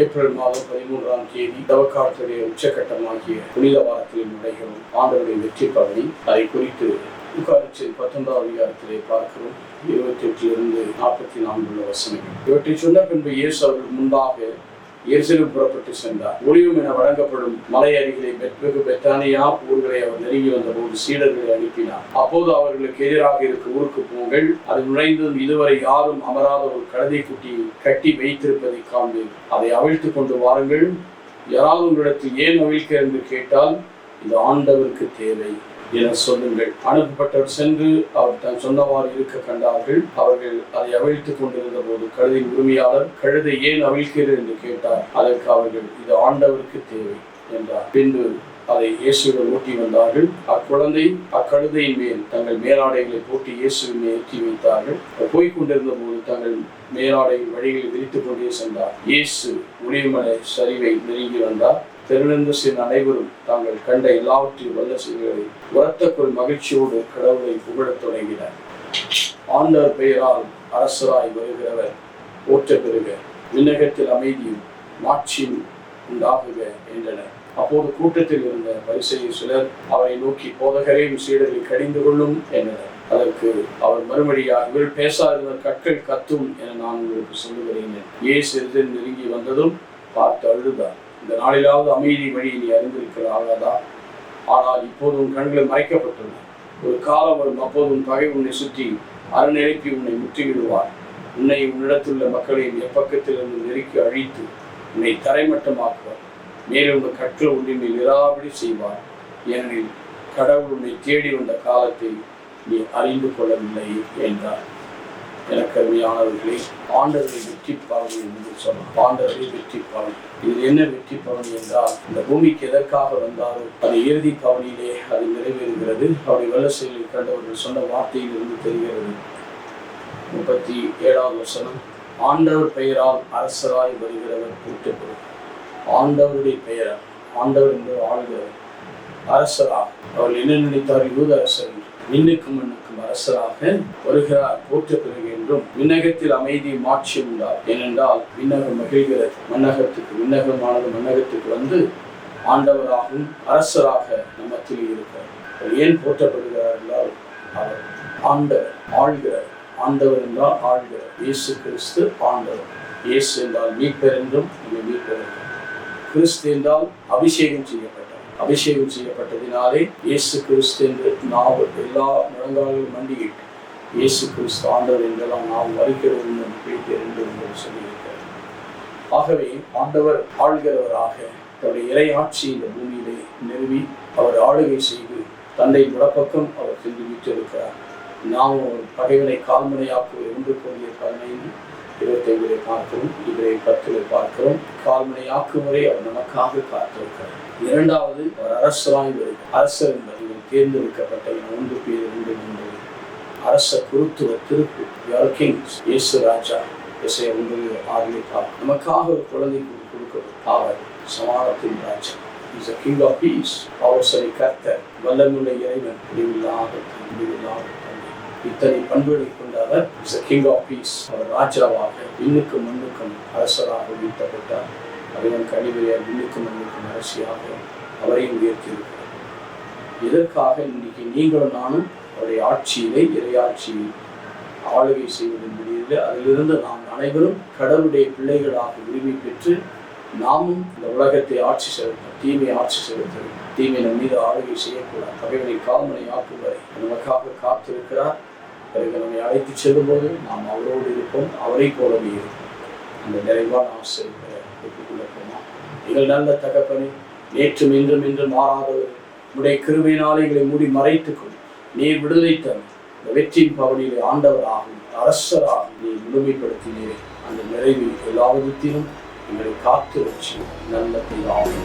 April மாதம் 13ஆம் தேதி தவக்காலத்துடைய உச்சகட்டமாகிய புனித வாரத்தில் நுழைகிறோம். ஆண்டவருடைய வெற்றி பவனி அதை குறித்து லூக்காச் 19ஆம் அதிகாரத்திலே பார்க்கிறோம். 28 44 உள்ள வசனங்கள். இவற்றை சொன்ன பின்பு இயேசு அவர்கள் முன்பாக எருசலேம் புறப்பட்டு சென்றார். ஒலிவம் என வழங்கப்படும் மலை அருகிலே பெத்தானியா ஊர்களை அவர் நெருங்கி வந்தபோது சீடர்களை அனுப்பினார். அப்போது அவர்களுக்கு எதிராக இருக்க ஊருக்கு போங்கள், அது நுழைந்தும் இதுவரை யாரும் அமராத ஒரு கழுதை குட்டியை கட்டி வைத்திருப்பதை காண்பேன், அதை அவிழ்த்து கொண்டு வாருங்கள். யாராவது உங்களிடத்தில் ஏன் அவிழ்க்க என்று கேட்டால் இது ஆண்டவருக்கு தேவை என சொல்லுங்கள். அனுப்பப்பட்டவர் சென்று அவர் தான் சொன்னவாறு இருக்க கண்டார்கள். அவர்கள் அதை அவிழ்த்துக் கொண்டிருந்த போது கழுதையின் உரிமையாளர் கழுதை ஏன் அவிழ்க்கிறது என்று கேட்டார். அதற்கு அவர்கள் இது ஆண்டவருக்கு தேவை என்றார். பின்பு அதை இயேசுடன் ஓட்டி வந்தார்கள். அக்குழந்தை அக்கழுதையின் மேல் தங்கள் மேலாடைகளை போட்டு இயேசுவின் மேல் ஏற்றி வைத்தார்கள். போய்கொண்டிருந்த போது தங்கள் மேலாடை வழிகளில் விரித்துக் கொண்டே சென்றார். இயேசு ஒலிவமலை சரிவை நெருங்கி வந்தார். தெருநின்ற சில அனைவரும் தாங்கள் கண்ட எல்லாவற்றையும் வல்ல செய்திகளை உரத்தக்குள் மகிழ்ச்சியோடு கடவுளை புகழத் தொடங்கினர். ஆண்டவர் பெயரால் அரசராய் வருகிறவர் போற்ற பெறுக, விண்ணகத்தில் அமைதியும் மாட்சியும் உண்டாகுக என்றனர். அப்போது கூட்டத்தில் இருந்த பரிசேயர் சிலர் அவரை நோக்கி போதகரே சீடரை கடிந்து கொள்ளும் என்றனர். அதற்கு அவர் மறுபடியாக இவர்கள் பேசாதவர் கற்கள் கத்தும் என நான் உங்களுக்கு சொல்லுகிறேன். இயேசு நெருங்கி வந்ததும் பார்த்து அழுதார். இந்த நாளிலாவது அமைதி வழியை நீ அறிந்திருக்கிறாதா? ஆனால் இப்போது உன் கண்களை மறைக்கப்பட்டுள்ளன. ஒரு காலம் வரும், அப்போது உன் பகை உன்னை சுற்றி அறநிலைப்பி உன்னை முற்றிவிடுவார். உன்னை உன்னிடத்துள்ள மக்களையும் எப்பக்கத்திலிருந்து நெருக்கி அழித்து உன்னை தரைமட்டமாக்குவார். மேலும் உன் கற்கள் உன்னை நிராபடி செய்வார். ஏனெனில் கடவுள் உன்னை தேடி வந்த காலத்தை நீ அறிந்து கொள்ளவில்லை என்றார். எனக்கு அருமையானவர்களே, ஆண்டவரை வெற்றி பவனி என்று சொல்லலாம். ஆண்டவரை வெற்றி பவனி. இது என்ன வெற்றி பவனி என்றால், இந்த பூமிக்கு எதற்காக வந்தாரோ அது இறுதி பவனியிலே அது நிறைவேறுகிறது. அவருடைய வல்ல செயலில் கண்டவர்கள் சொன்ன வார்த்தையிலிருந்து தெரிகிறது. 37ஆவது வசனம், ஆண்டவர் பெயரால் அரசராய் வருகிறவர் கூட்டப்படும். ஆண்டவருடைய பெயரால், ஆண்டவர் என்று ஆளுகிறவர், அரசராக அவர்கள் என்ன நினைத்தார்? யூத அரசர் விண்ணுக்கும் மண்ணுக்கும் அரசராக வருகிறார், போற்ற பெறுக என்றும் விண்ணகத்தில் அமைதி மாட்சி உண்டார். ஏனென்றால் விண்ணகம் மகிழ்கிறது. விண்ணகமானது மன்னகத்துக்கு வந்து ஆண்டவராகவும் அரசராக நம்மத்தில் இருக்கிறார். ஏன் போற்றப்படுகிறார் என்றால் அவர் ஆண்டவர், ஆள்கிறார். ஆண்டவர் என்றால் ஆள்கிறார். இயேசு கிறிஸ்து ஆண்டவர். இயேசு என்றால் மீட்பர் என்றும் மீட்பர் என்றும், கிறிஸ்து என்றால் அபிஷேகம் செய்யப்பட்டதினாலே இயேசு கிறிஸ்து என்று நாம் எல்லா முழங்காலும் மண்டியிட்டு இயேசு கிறிஸ்து ஆண்டவர் என்றெல்லாம் நாம் வருகிறது என்று சொல்லியிருக்கிறார். ஆகவே ஆண்டவர் ஆள்கிறவராக தன்னுடைய இறையாட்சி இந்த பூமியிலே நிறுவி அவர் ஆளுகை செய்து தன்னை முடப்பக்கம் அவர் சென்று விட்டிருக்கிறார். நாம் ஒரு பகைவனை கால்மனையாக்குவது 1 பார்க்கிறோம். இவரை 10 பார்க்கிறோம். கால்மனையாக்கும் வரை அவர் நமக்காக காத்திருக்கிறார். இரண்டாவது, அவர் அரசராய் வருகிறார். அரசர் என்பது தேர்ந்தெடுக்கப்பட்ட 1 Peter அரச குருத்துவ திருப்பு, இயேசு ராஜா. இசைய 1:6 நமக்காக ஒரு குழந்தை கொடுக்கிறது. அவர் சமாதானத்தின் ராஜா. Is a king of peace. அவசரை கர்த்தர், வல்லமுள்ள இறைவன், முடிவில்லாத இத்தனை பண்புகளை கொண்டவர். Is a king of peace. அவர் ராஜாவாக விண்ணுக்கும் மண்ணுக்கும் அரசராக உயர்த்தப்பட்டார். அவன் கனிவரையால் விண்ணுக்கும் மண்ணுக்கும் அரசியாக அவரையும் உயர்த்தியிருக்கிறார். இதற்காக இன்னைக்கு நீங்களும் நானும் அவருடைய ஆட்சியிலே, இறையாட்சியில் ஆளுகை செய்வதன் முடியல. அதிலிருந்து நாம் அனைவரும் கடவுளுடைய பிள்ளைகளாக உரிமை பெற்று நாமும் இந்த உலகத்தை ஆட்சி செலுத்தணும். தீமையை ஆட்சி செலுத்தணும். தீமை நம் மீது ஆளுகை செய்யக்கூடாது. பகைவனை கால்மனை ஆக்கும் வரை நமக்காக காத்திருக்கிறார். பிறகு நம்மை அழைத்து செல்லும் போது நாம் அவரோடு இருப்போம், அவரை போலவே இருப்போம். அந்த நிறைவான ஆசை ஒப்புக்கொள்ளப்போமா? எங்கள் நல்ல தகப்பனே, நேற்றும் இன்றும் இன்றும் மாறாதவர், உடைய கிருபையினாலே எங்களை மூடி மறைத்துக்கொள். நீர் விடுதலை தரும் இந்த வெற்றியின் பவனியிலே ஆண்டவராகும் அரசராகும் நீ முழுமைப்படுத்தினீரே. அந்த நிறைவில் எல்லா விதத்திலும் எங்களை காத்து வச்சு நல்ல பிதாவே.